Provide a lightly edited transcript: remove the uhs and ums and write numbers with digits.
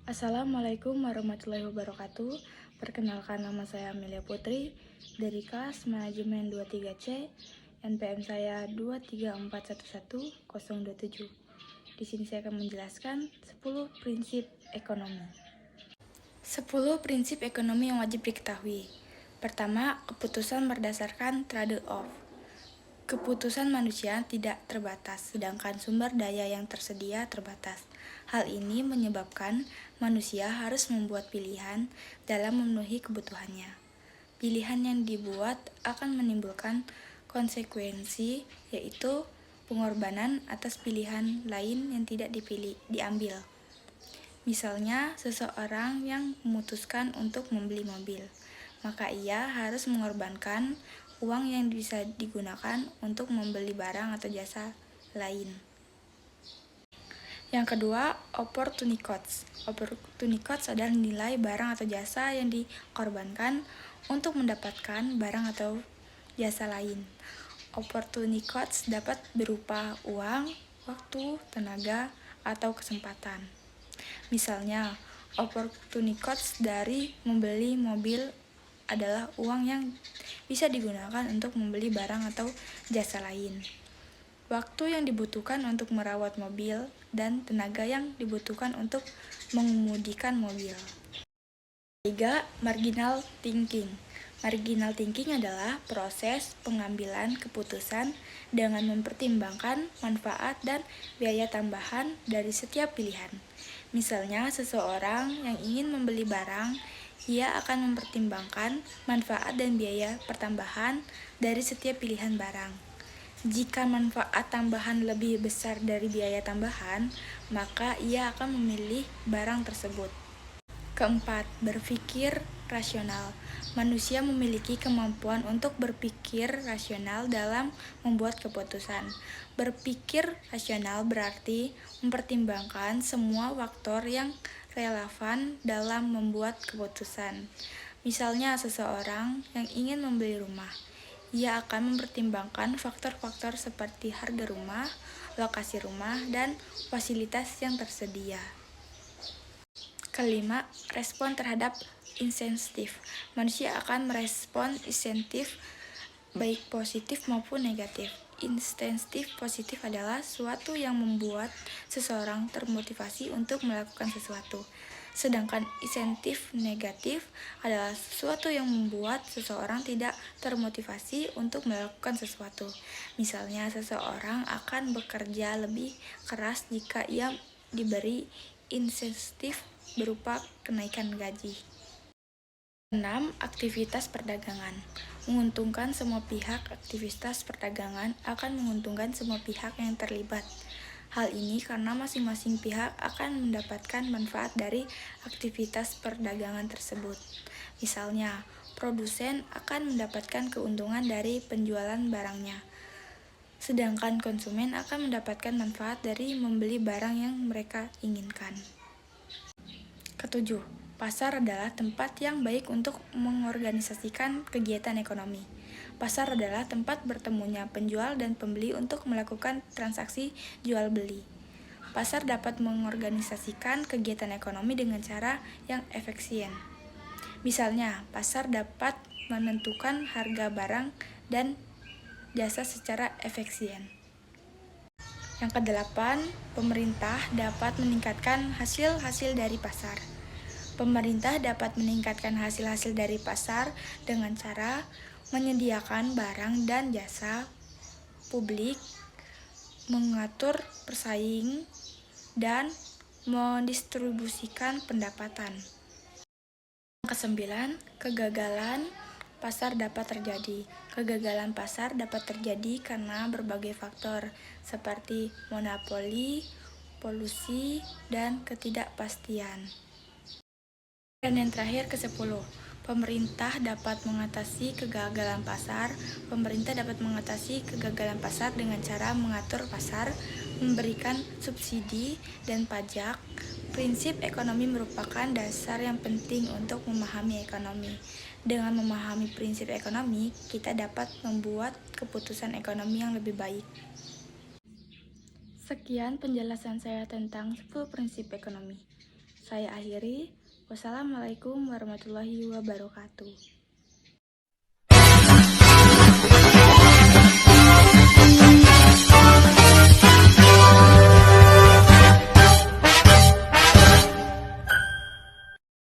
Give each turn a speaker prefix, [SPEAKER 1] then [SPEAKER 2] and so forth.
[SPEAKER 1] Assalamualaikum warahmatullahi wabarakatuh. Perkenalkan, nama saya Amelia Putri dari kelas Manajemen 23C. NPM saya 234111027. Di sini saya akan menjelaskan 10 prinsip ekonomi. 10 prinsip ekonomi yang wajib diketahui. Pertama, keputusan berdasarkan trade-off. Keputusan manusia tidak terbatas, sedangkan sumber daya yang tersedia terbatas. Hal ini menyebabkan manusia harus membuat pilihan dalam memenuhi kebutuhannya. Pilihan yang dibuat akan menimbulkan konsekuensi, yaitu pengorbanan atas pilihan lain yang tidak diambil. Misalnya, seseorang yang memutuskan untuk membeli mobil, maka ia harus mengorbankan uang yang bisa digunakan untuk membeli barang atau jasa lain. Yang kedua, opportunity cost. Opportunity cost adalah nilai barang atau jasa yang dikorbankan untuk mendapatkan barang atau jasa lain. Opportunity cost dapat berupa uang, waktu, tenaga, atau kesempatan. Misalnya, opportunity cost dari membeli mobil adalah uang yang bisa digunakan untuk membeli barang atau jasa lain. Waktu yang dibutuhkan untuk merawat mobil, dan tenaga yang dibutuhkan untuk mengemudikan mobil. 3. Marginal thinking. Marginal thinking adalah proses pengambilan keputusan dengan mempertimbangkan manfaat dan biaya tambahan dari setiap pilihan. Misalnya, seseorang yang ingin membeli barang, ia akan mempertimbangkan manfaat dan biaya pertambahan dari setiap pilihan barang. Jika manfaat tambahan lebih besar dari biaya tambahan, maka ia akan memilih barang tersebut. Keempat, berpikir rasional. Manusia memiliki kemampuan untuk berpikir rasional dalam membuat keputusan. Berpikir rasional berarti mempertimbangkan semua faktor yang relevan dalam membuat keputusan. Misalnya, seseorang yang ingin membeli rumah, ia akan mempertimbangkan faktor-faktor seperti harga rumah, lokasi rumah, dan fasilitas yang tersedia. Kelima, respon terhadap insentif. Manusia akan merespon insentif baik positif maupun negatif. Insentif positif adalah sesuatu yang membuat seseorang termotivasi untuk melakukan sesuatu. Sedangkan insentif negatif adalah sesuatu yang membuat seseorang tidak termotivasi untuk melakukan sesuatu. Misalnya, seseorang akan bekerja lebih keras jika ia diberi insentif berupa kenaikan gaji. 6. Aktivitas perdagangan. Menguntungkan semua pihak. Aktivitas perdagangan akan menguntungkan semua pihak yang terlibat. Hal ini karena masing-masing pihak akan mendapatkan manfaat dari aktivitas perdagangan tersebut. Misalnya, produsen akan mendapatkan keuntungan dari penjualan barangnya, sedangkan konsumen akan mendapatkan manfaat dari membeli barang yang mereka inginkan. Ketujuh, pasar adalah tempat yang baik untuk mengorganisasikan kegiatan ekonomi. Pasar adalah tempat bertemunya penjual dan pembeli untuk melakukan transaksi jual-beli. Pasar dapat mengorganisasikan kegiatan ekonomi dengan cara yang efisien. Misalnya, pasar dapat menentukan harga barang dan jasa secara efisien. Yang kedelapan, pemerintah dapat meningkatkan hasil-hasil dari pasar. Pemerintah dapat meningkatkan hasil-hasil dari pasar dengan cara menyediakan barang dan jasa publik, mengatur persaing, dan mendistribusikan pendapatan. Yang kesembilan, kegagalan pasar dapat terjadi. Kegagalan pasar dapat terjadi karena berbagai faktor seperti monopoli, polusi, dan ketidakpastian. Dan yang terakhir, ke-10, pemerintah dapat mengatasi kegagalan pasar. Pemerintah dapat mengatasi kegagalan pasar dengan cara mengatur pasar, memberikan subsidi dan pajak. Prinsip ekonomi merupakan dasar yang penting untuk memahami ekonomi. Dengan memahami prinsip ekonomi, kita dapat membuat keputusan ekonomi yang lebih baik. Sekian penjelasan saya tentang 10 prinsip ekonomi. Saya akhiri. Wassalamualaikum warahmatullahi wabarakatuh.